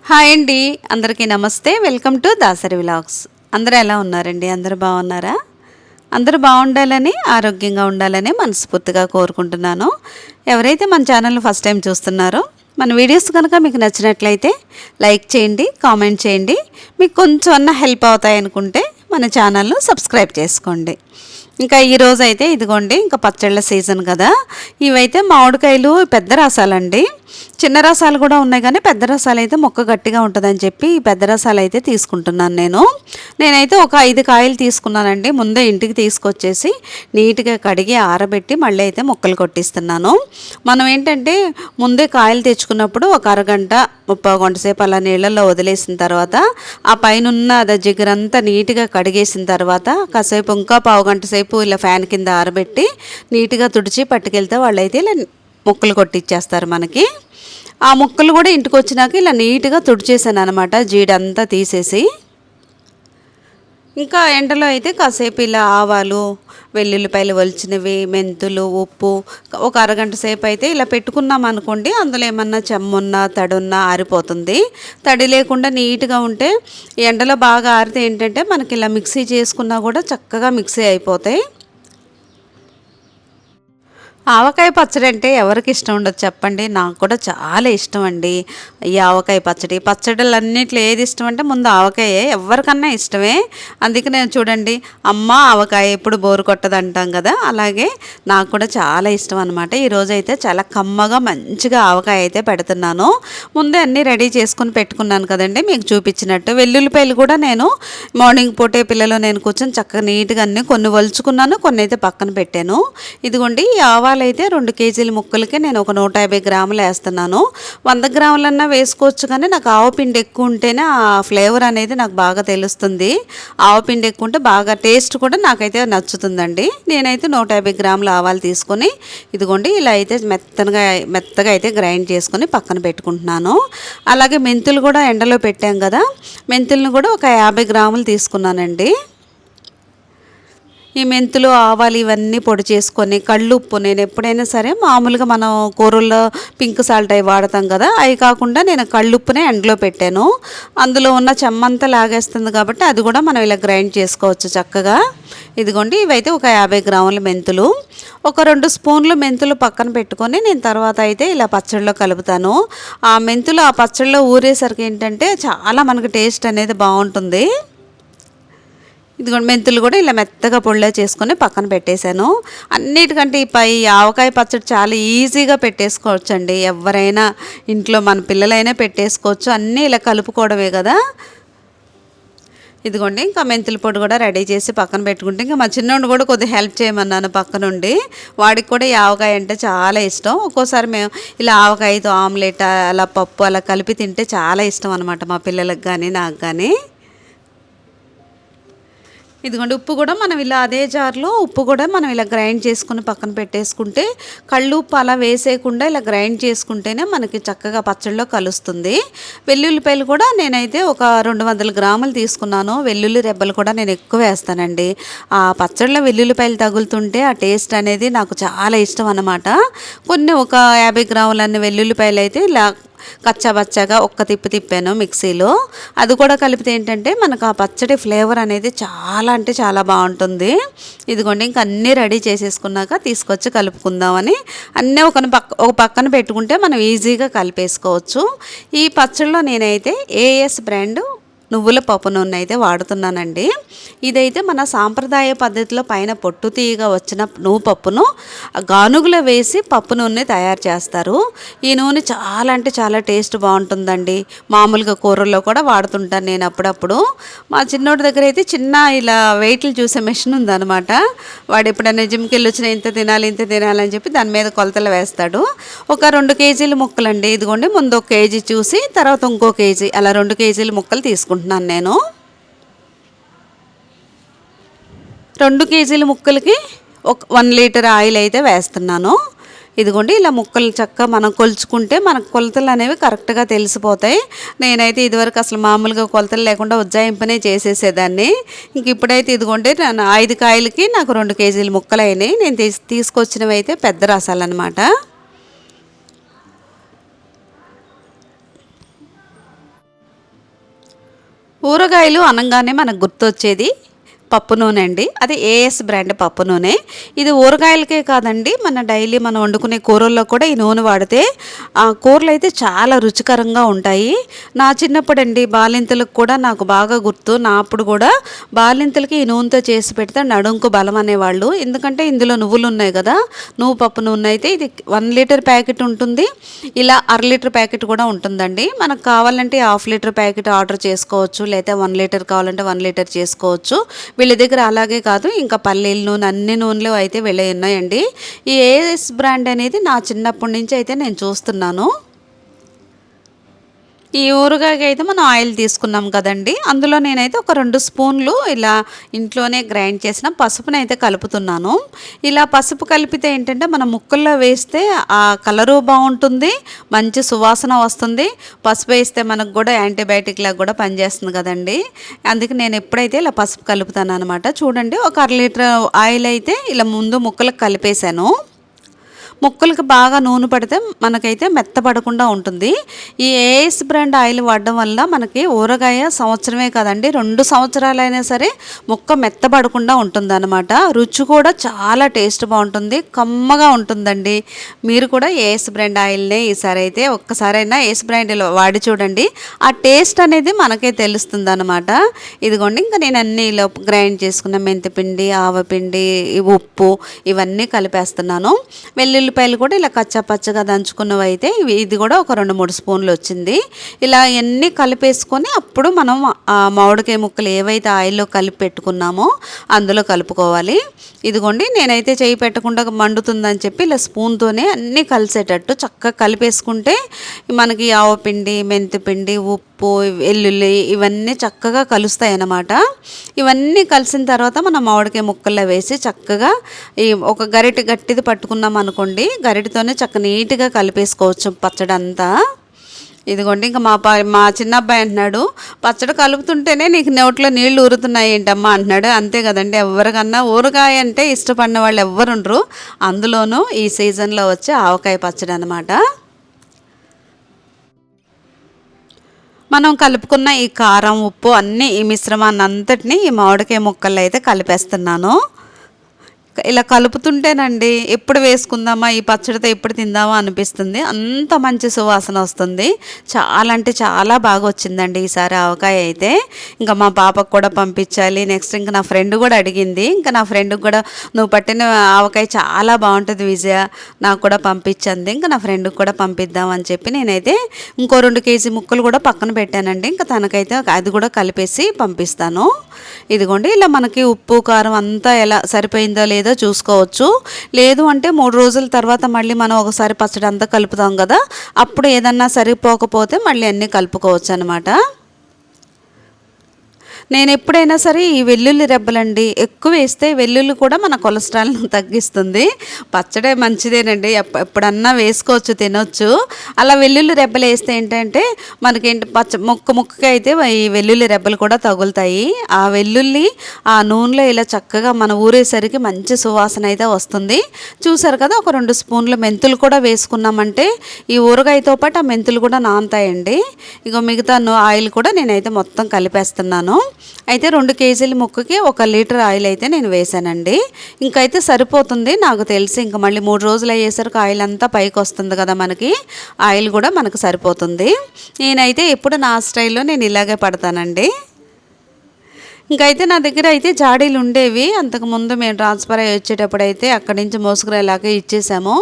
Hi అండి, అందరికీ నమస్తే. Welcome to Dasari vlogs. అందరూ ఎలా ఉన్నారండి? అందరూ బాగున్నారా? అందరూ బాగుండాలని, ఆరోగ్యంగా ఉండాలని మనస్ఫూర్తిగా కోరుకుంటున్నాను. ఎవరైతే మన ఛానల్ని ఫస్ట్ టైం చూస్తున్నారో మన వీడియోస్ కనుక మీకు నచ్చినట్లయితే లైక్ చేయండి, కామెంట్ చేయండి. మీకు కొంచెం అన్న హెల్ప్ అవుతాయి అనుకుంటే మన ఛానల్ను సబ్స్క్రైబ్ చేసుకోండి. ఇంకా ఈరోజు అయితే ఇదిగోండి, ఇంకా పచ్చళ్ళ సీజన్ కదా. ఇవైతే మామిడికాయలు పెద్ద రసాలండి. చిన్న రసాలు కూడా ఉన్నాయి, కానీ పెద్ద రసాలు అయితే మొక్క గట్టిగా ఉంటుందని చెప్పి ఈ పెద్ద రసాలు అయితే తీసుకుంటున్నాను నేనైతే ఒక 5 కాయలు తీసుకున్నానండి. ముందే ఇంటికి తీసుకొచ్చేసి నీట్గా కడిగి ఆరబెట్టి మళ్ళీ అయితే మొక్కలు కొట్టిస్తున్నాను. మనం ఏంటంటే ముందే కాయలు తెచ్చుకున్నప్పుడు ఒక అరగంట 30 గంట సేపు అలా నీళ్ళల్లో వదిలేసిన తర్వాత ఆ పైన జిగురంతా నీట్గా కడిగేసిన తర్వాత కాసేపు ఇంకా 15 గంట సేపు ఇలా ఫ్యాన్ కింద ఆరబెట్టి నీట్గా తుడిచి పట్టుకెళ్తే వాళ్ళైతే ఇలా మొక్కలు కొట్టిచ్చేస్తారు మనకి. ఆ ముక్కలు కూడా ఇంటికి వచ్చినాక ఇలా నీట్గా తుడిచేసాను అనమాట, జీడంతా తీసేసి. ఇంకా ఎండలో అయితే కాసేపు ఇలా ఆవాలు, వెల్లుల్లిపాయలు ఒలిచినవి, మెంతులు, ఉప్పు ఒక అరగంట సేపు అయితే ఇలా పెట్టుకున్నాం అనుకోండి. అందులో ఏమన్నా చెమ్మున్నా తడున్నా ఆరిపోతుంది. తడి లేకుండా నీట్గా ఉంటే ఎండలో బాగా ఆరితే ఏంటంటే మనకి ఇలా మిక్సీ చేసుకున్నా కూడా చక్కగా మిక్సీ అయిపోతాయి. ఆవకాయ పచ్చడి అంటే ఎవరికి ఇష్టం ఉండదు చెప్పండి? నాకు కూడా చాలా ఇష్టం అండి ఈ ఆవకాయ పచ్చడి. పచ్చడిలన్నిట్లో ఏది ఇష్టం అంటే ముందు ఆవకాయే, ఎవరికన్నా ఇష్టమే. అందుకే నేను చూడండి, అమ్మ ఆవకాయ ఎప్పుడు బోరు కొట్టదు అంటాం కదా, అలాగే నాకు కూడా చాలా ఇష్టం అనమాట. ఈరోజు అయితే చాలా కమ్మగా మంచిగా ఆవకాయ అయితే పెడుతున్నాను. ముందే అన్నీ రెడీ చేసుకొని పెట్టుకున్నాను కదండి, మీకు చూపించినట్టు. వెల్లుల్లిపాయలు కూడా నేను మార్నింగ్ పూటే పిల్లలు నేను కూర్చొని చక్కగా నీట్గా అన్నీ కొన్ని వలుచుకున్నాను, కొన్ని అయితే పక్కన పెట్టాను. ఇదిగోండి, ఈ ఆవాలు అయితే 2 కేజీల ముక్కలకి నేను ఒక 150 గ్రాములు వేస్తున్నాను. 100 గ్రాములన్నా వేసుకోవచ్చు, కానీ నాకు ఆవపిండి ఎక్కువ ఉంటేనే ఆ ఫ్లేవర్ అనేది నాకు బాగా తెలుస్తుంది. ఆవపిండి ఎక్కువ ఉంటే బాగా టేస్ట్ కూడా నాకైతే నచ్చుతుందండి. నేనైతే 150 గ్రాముల ఆవాలు తీసుకొని ఇదిగోండి ఇలా అయితే మెత్తగా అయితే గ్రైండ్ చేసుకొని పక్కన పెట్టుకుంటున్నాను. అలాగే మెంతులు కూడా ఎండలో పెట్టాం కదా, మెంతులను కూడా ఒక 50 గ్రాములు తీసుకున్నానండి. ఈ మెంతులు, ఆవాలు ఇవన్నీ పొడి చేసుకొని, కళ్ళుప్పు నేను ఎప్పుడైనా సరే మామూలుగా మనం కూరల్లో పింక్ సాల్ట్ అవి వాడతాం కదా, అవి కాకుండా నేను కళ్ళుప్పునే ఎండలో పెట్టాను. అందులో ఉన్న చెమ్మంతా లాగేస్తుంది కాబట్టి అది కూడా మనం ఇలా గ్రైండ్ చేసుకోవచ్చు చక్కగా. ఇదిగోండి, ఇవైతే ఒక 50 గ్రాముల మెంతులు, ఒక 2 స్పూన్లు మెంతులు పక్కన పెట్టుకొని నేను తర్వాత అయితే ఇలా పచ్చడిలో కలుపుతాను. ఆ మెంతులు ఆ పచ్చడిలో ఊరేసరికి ఏంటంటే చాలా మనకు టేస్ట్ అనేది బాగుంటుంది. ఇదిగోండి, మెంతులు కూడా ఇలా మెత్తగా పొడిలో చేసుకొని పక్కన పెట్టేశాను. అన్నిటికంటే ఈ ఆవకాయ పచ్చడి చాలా ఈజీగా పెట్టేసుకోవచ్చండి. ఎవరైనా ఇంట్లో మన పిల్లలైనా పెట్టేసుకోవచ్చు, అన్నీ ఇలా కలుపుకోవడమే కదా. ఇదిగోండి, ఇంకా మెంతుల పొడి కూడా రెడీ చేసి పక్కన పెట్టుకుంటే, ఇంకా మా చిన్నోడు కూడా కొద్దిగా హెల్ప్ చేయమన్నాను పక్కనుండి. వాడికి కూడా ఈ ఆవకాయ అంటే చాలా ఇష్టం. ఒక్కోసారి మేము ఇలా ఆవకాయతో ఆమ్లెట్ అలా పప్పు అలా కలిపి తింటే చాలా ఇష్టం అనమాట మా పిల్లలకు కానీ నాకు కానీ. ఇదిగోండి, ఉప్పు కూడా మనం ఇలా అదే జార్లో ఉప్పు కూడా మనం ఇలా గ్రైండ్ చేసుకుని పక్కన పెట్టేసుకుంటే, కళ్ళు ఉప్పు అలా వేసేయకుండా ఇలా గ్రైండ్ చేసుకుంటేనే మనకి చక్కగా పచ్చడిలో కలుస్తుంది. వెల్లుల్లిపాయలు కూడా నేనైతే ఒక 200 గ్రాములు తీసుకున్నాను. వెల్లుల్లి రెబ్బలు కూడా నేను ఎక్కువ వేస్తానండి. ఆ పచ్చడిలో వెల్లుల్లిపాయలు తగులుతుంటే ఆ టేస్ట్ అనేది నాకు చాలా ఇష్టం అన్నమాట. కొన్ని ఒక 50 గ్రాములన్నీ వెల్లుల్లిపాయలు అయితే ఇలా కచ్చాబచ్చాగా ఒక్క తిప్పాను మిక్సీలో. అది కూడా కలిపితే ఏంటంటే మనకు ఆ పచ్చడి ఫ్లేవర్ అనేది చాలా అంటే చాలా బాగుంటుంది. ఇదిగోండి, ఇంక అన్నీ రెడీ చేసేసుకున్నాక తీసుకొచ్చి కలుపుకుందామని అన్నీ ఒక పక్కన పెట్టుకుంటే మనం ఈజీగా కలిపేసుకోవచ్చు. ఈ పచ్చడిలో నేనైతే ఏఎస్ బ్రాండ్ నువ్వుల పప్పు నూనె అయితే వాడుతున్నానండి. ఇదైతే మన సాంప్రదాయ పద్ధతిలో పైన పొట్టు తీయగా వచ్చిన నువ్వు పప్పును గానుగులో వేసి పప్పు నూనె తయారు చేస్తారు. ఈ నూనె చాలా అంటే చాలా టేస్ట్ బాగుంటుందండి. మామూలుగా కూరల్లో కూడా వాడుతుంటాను నేను అప్పుడప్పుడు. మా చిన్నోడి దగ్గర అయితే చిన్న ఇలా వెయిట్లు చూసే మెషిన్ ఉందన్నమాట. వాడు ఎప్పుడైనా జిమ్కి వెళ్ళి వచ్చినా ఇంత తినాలి అని చెప్పి దాని మీద కొలతలు వేస్తాడు. ఒక 2 కేజీల ముక్కలండి. ఇదిగోండి, ముందు 1 కేజీ చూసి తర్వాత ఇంకో కేజీ అలా 2 కేజీల ముక్కలు తీసుకుంటున్నాను నేను. 2 కేజీల ముక్కలకి 1 లీటర్ ఆయిల్ అయితే వేస్తున్నాను. ఇదిగోండి, ఇలా ముక్కలు చక్కగా మనం కొలుచుకుంటే మనకు కొలతలు అనేవి కరెక్ట్గా తెలిసిపోతాయి. నేనైతే ఇదివరకు అసలు మామూలుగా కొలతలు లేకుండా ఉజ్జాయింపునే చేసేసేదాన్ని. ఇంక ఇప్పుడైతే ఇదిగోండి, 5 కాయలకి నాకు 2 కేజీల ముక్కలు అయినాయి. నేను తీసుకొచ్చినవి అయితే పెద్ద రసాలు అనమాట. ఊరగాయలు అనంగానే మనకు గుర్తొచ్చేది పప్పు నూనె అండి. అది ఏఎస్ బ్రాండ్ పప్పు నూనె. ఇది ఊరగాయలకే కాదండి, మన డైలీ మనం వండుకునే కూరల్లో కూడా ఈ నూనె వాడితే ఆ కూరలు అయితే చాలా రుచికరంగా ఉంటాయి. నా చిన్నప్పుడండి బాలింతలకు కూడా నాకు బాగా గుర్తు. నా అప్పుడు కూడా బాలింతలకి ఈ నూనెతో చేసి పెడితే నడుంకు బలం అనేవాళ్ళు. ఎందుకంటే ఇందులో నువ్వులు ఉన్నాయి కదా, నువ్వు పప్పు నూనె అయితే ఇది 1 లీటర్ ప్యాకెట్ ఉంటుంది, ఇలా అర లీటర్ ప్యాకెట్ కూడా ఉంటుందండి. మనకు కావాలంటే హాఫ్ లీటర్ ప్యాకెట్ ఆర్డర్ చేసుకోవచ్చు, లేదా 1 లీటర్ కావాలంటే 1 లీటర్ చేసుకోవచ్చు. వీళ్ళ దగ్గర అలాగే కాదు, ఇంకా పల్లీల నూనె అన్ని నూనెలు అయితే వీళ్ళ ఉన్నాయండి. ఈ ఏఎస్ బ్రాండ్ అనేది నా చిన్నప్పటి నుంచి అయితే నేను చూస్తున్నాను. ఈ ఊరగాయకి అయితే మనం ఆయిల్ తీసుకున్నాం కదండి, అందులో నేనైతే ఒక 2 స్పూన్లు ఇలా ఇంట్లోనే గ్రైండ్ చేసిన పసుపునైతే కలుపుతున్నాను. ఇలా పసుపు కలిపితే ఏంటంటే మనం ముక్కల్లో వేస్తే ఆ కలరు బాగుంటుంది, మంచి సువాసన వస్తుంది. పసుపు వేస్తే మనకు కూడా యాంటీబయాటిక్ లాగా కూడా పనిచేస్తుంది కదండి. అందుకే నేను ఎప్పుడైతే ఇలా పసుపు కలుపుతాను అనమాట. చూడండి, ఒక అర లీటర్ ఆయిల్ అయితే ఇలా ముందు ముక్కలకు కలిపేశాను. ముక్కలకి బాగా నూనె పడితే మనకైతే మెత్తపడకుండా ఉంటుంది. ఈ ఏఎస్ బ్రాండ్ ఆయిల్ వాడడం వల్ల మనకి ఊరగాయ సంవత్సరమే కాదండి, 2 సంవత్సరాలైనా సరే ముక్క మెత్తపడకుండా ఉంటుందన్నమాట. రుచి కూడా చాలా టేస్ట్ బాగుంటుంది, కమ్మగా ఉంటుందండి. మీరు కూడా ఏఎస్ బ్రాండ్ ఆయిల్నే ఈసారి అయితే ఒక్కసారైనా ఏఎస్ బ్రాండ్ వాడి చూడండి, ఆ టేస్ట్ అనేది మనకే తెలుస్తుంది అనమాట. ఇదిగోండి, ఇంకా నేను అన్నీ ఇలా గ్రైండ్ చేసుకున్న మెంతిపిండి, ఆవపిండి, ఉప్పు ఇవన్నీ కలిపేస్తున్నాను. వెల్లుల్లిపాయలు కూడా ఇలా కచ్చా పచ్చగా దంచుకున్నవి అయితే ఇది కూడా ఒక 2-3 స్పూన్లు వచ్చింది. ఇలా అన్నీ కలిపేసుకొని అప్పుడు మనం మామిడికాయ ముక్కలు ఏవైతే ఆయిల్లో కలిపి పెట్టుకున్నామో అందులో కలుపుకోవాలి. ఇదిగోండి, నేనైతే చేయి పెట్టకుండా మండుతుందని చెప్పి ఇలా స్పూన్తోనే అన్నీ కలిసేటట్టు చక్కగా కలిపేసుకుంటే మనకి ఆవపిండి, మెంతిపిండి, ఉప్పు, వెల్లుల్లి ఇవన్నీ చక్కగా కలుస్తాయి అన్నమాట. ఇవన్నీ కలిసిన తర్వాత మనం మామిడికాయ ముక్కల్లో వేసి చక్కగా ఈ ఒక గరిటె గట్టిది పట్టుకున్నాం అనుకోండి, గరిటెతోనే చక్క నీట్గా కలిపేసుకోవచ్చు పచ్చడి అంతా. ఇదిగోండి, ఇంకా మా చిన్న అబ్బాయి అంటున్నాడు, పచ్చడి కలుపుతుంటేనే నీకు నోట్లో నీళ్లు ఊరుతున్నాయి ఏంటమ్మా అంటున్నాడు. అంతే కదండి, ఎవరికన్నా ఊరగాయ అంటే ఇష్టపడిన వాళ్ళు ఎవ్వరు ఉండరు, అందులోనూ ఈ సీజన్లో వచ్చే ఆవకాయ పచ్చడి అనమాట. మనం కలుపుకున్న ఈ కారం, ఉప్పు అన్నీ ఈ మిశ్రమాన్ని అంతటినీ ఈ మామిడికాయ ముక్కల్లో అయితే కలిపేస్తున్నాను. ఇలా కలుపుతుంటేనండి ఎప్పుడు వేసుకుందామా ఈ పచ్చడితో, ఎప్పుడు తిందామా అనిపిస్తుంది, అంత మంచి సువాసన వస్తుంది. చాలా అంటే చాలా బాగా వచ్చిందండి ఈసారి ఆవకాయ అయితే. ఇంకా మా పాపకు కూడా పంపించాలి. నెక్స్ట్ ఇంకా నా ఫ్రెండ్ కూడా అడిగింది, ఇంకా నా ఫ్రెండ్కి కూడా నువ్వు పట్టిన ఆవకాయ చాలా బాగుంటుంది విజయ, నాకు కూడా పంపించింది. ఇంకా నా ఫ్రెండ్కి కూడా పంపిద్దామని చెప్పి నేనైతే ఇంకో 2 కేజీ ముక్కలు కూడా పక్కన పెట్టానండి. ఇంకా తనకైతే అది కూడా కలిపేసి పంపిస్తాను. ఇదిగోండి, ఇలా మనకి ఉప్పు కారం అంతా ఎలా సరిపోయిందో లేదో చూసుకోవచ్చు. లేదు అంటే 3 రోజుల తర్వాత మళ్ళీ మనం ఒకసారి పచ్చడి అంతా కలుపుతాం కదా, అప్పుడు ఏదన్నా సరిపోకపోతే మళ్ళీ అన్నీ కలుపుకోవచ్చు అనమాట. నేను ఎప్పుడైనా సరే ఈ వెల్లుల్లి రెబ్బలండి ఎక్కువ వేస్తే వెల్లుల్లి కూడా మన కొలెస్ట్రాల్ను తగ్గిస్తుంది. పచ్చడే మంచిదేనండి, ఎప్పుడన్నా వేసుకోవచ్చు, తినొచ్చు. అలా వెల్లుల్లి రెబ్బలు వేస్తే ఏంటంటే మనకేంటి ముక్కకి అయితే ఈ వెల్లుల్లి రెబ్బలు కూడా తగులుతాయి. ఆ వెల్లుల్లి ఆ నూనెలో ఇలా చక్కగా మన ఊరేసరికి మంచి సువాసన అయితే వస్తుంది. చూసారు కదా, ఒక 2 స్పూన్ల మెంతులు కూడా వేసుకున్నామంటే ఈ ఊరగాయతో పాటు ఆ మెంతులు కూడా నానతాయండి. ఇక మిగతా ఆయిల్ కూడా నేనైతే మొత్తం కలిపేస్తున్నాను. అయితే 2 కేజీల ముక్కకి 1 లీటర్ ఆయిల్ అయితే నేను వేసానండి. ఇంకైతే సరిపోతుంది నాకు తెలిసి. ఇంకా మళ్ళీ 3 రోజులు అయ్యేసరికి ఆయిల్ అంతా పైకి వస్తుంది కదా, మనకి ఆయిల్ కూడా మనకు సరిపోతుంది. నేనైతే ఎప్పుడు నా స్టైల్లో నేను ఇలాగే పడతానండి. ఇంకైతే నా దగ్గర అయితే జాడీలు ఉండేవి, అంతకుముందు మేము ట్రాన్స్ఫర్ అయ్యి వచ్చేటప్పుడు అయితే అక్కడి నుంచి మోసుకురేలాగా ఇచ్చేసాము.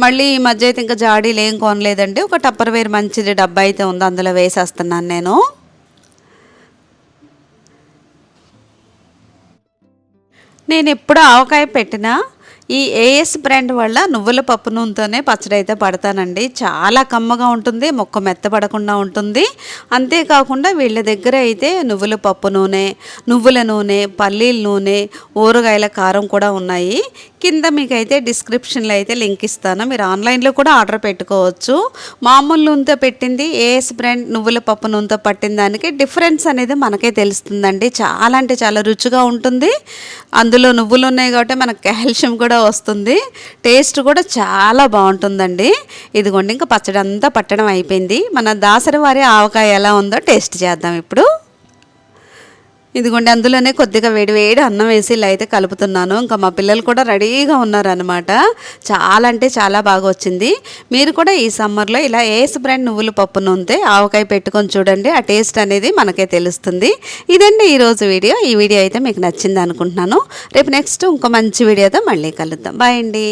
మళ్ళీ ఈ మధ్య అయితే ఇంకా జాడీలు ఏం కొనలేదండి. ఒక టప్పర్వేర్ మంచిది డబ్బా అయితే ఉంది, అందులో వేసేస్తున్నాను నేను. నేను ఎప్పుడు ఆవకాయ పెట్టినా ఈ ఏఎస్ బ్రాండ్ వల్ల నువ్వుల పప్పు నూనెతోనే పచ్చడి అయితే పడతానండి. చాలా కమ్మగా ఉంటుంది, మొక్క మెత్తపడకుండా ఉంటుంది. అంతేకాకుండా వీళ్ళ దగ్గర అయితే నువ్వుల పప్పు నూనె, నువ్వుల నూనె, పల్లీల నూనె, ఊరగాయల కారం కూడా ఉన్నాయి. కింద మీకైతే డిస్క్రిప్షన్లో అయితే లింక్ ఇస్తాను, మీరు ఆన్లైన్లో కూడా ఆర్డర్ పెట్టుకోవచ్చు. మామూలు నూనెతో పెట్టింది, ఏఎస్ బ్రాండ్ నువ్వుల పప్పు నూనెతో పట్టిన దానికి డిఫరెన్స్ అనేది మనకే తెలుస్తుందండి. చాలా అంటే చాలా రుచిగా ఉంటుంది. అందులో నువ్వులు ఉన్నాయి కాబట్టి మనకు కాల్షియం కూడా వస్తుంది, టేస్ట్ కూడా చాలా బాగుంటుందండి. ఇదిగోండి, ఇంకా పచ్చడి అంతా పట్టడం అయిపోయింది. మన దాసరి వారి ఆవకాయ ఎలా ఉందో టేస్ట్ చేద్దాం ఇప్పుడు. ఇదిగోండి అందులోనే కొద్దిగా వేడి అన్నం వేసి ఇలా అయితే కలుపుతున్నాను. ఇంకా మా పిల్లలు కూడా రెడీగా ఉన్నారనమాట. చాలా అంటే చాలా బాగా వచ్చింది. మీరు కూడా ఈ సమ్మర్లో ఇలా ఏస్ బ్రాండ్ నువ్వుల పప్పు నూనె ఆవకాయ పెట్టుకొని చూడండి. ఆ టేస్ట్ అనేది మనకే తెలుస్తుంది. ఇదండి ఈరోజు వీడియో. ఈ వీడియో అయితే మీకు నచ్చింది అనుకుంటున్నాను. రేపు నెక్స్ట్ ఇంకో మంచి వీడియోతో మళ్ళీ కలుద్దాం. బాయ్ అండి.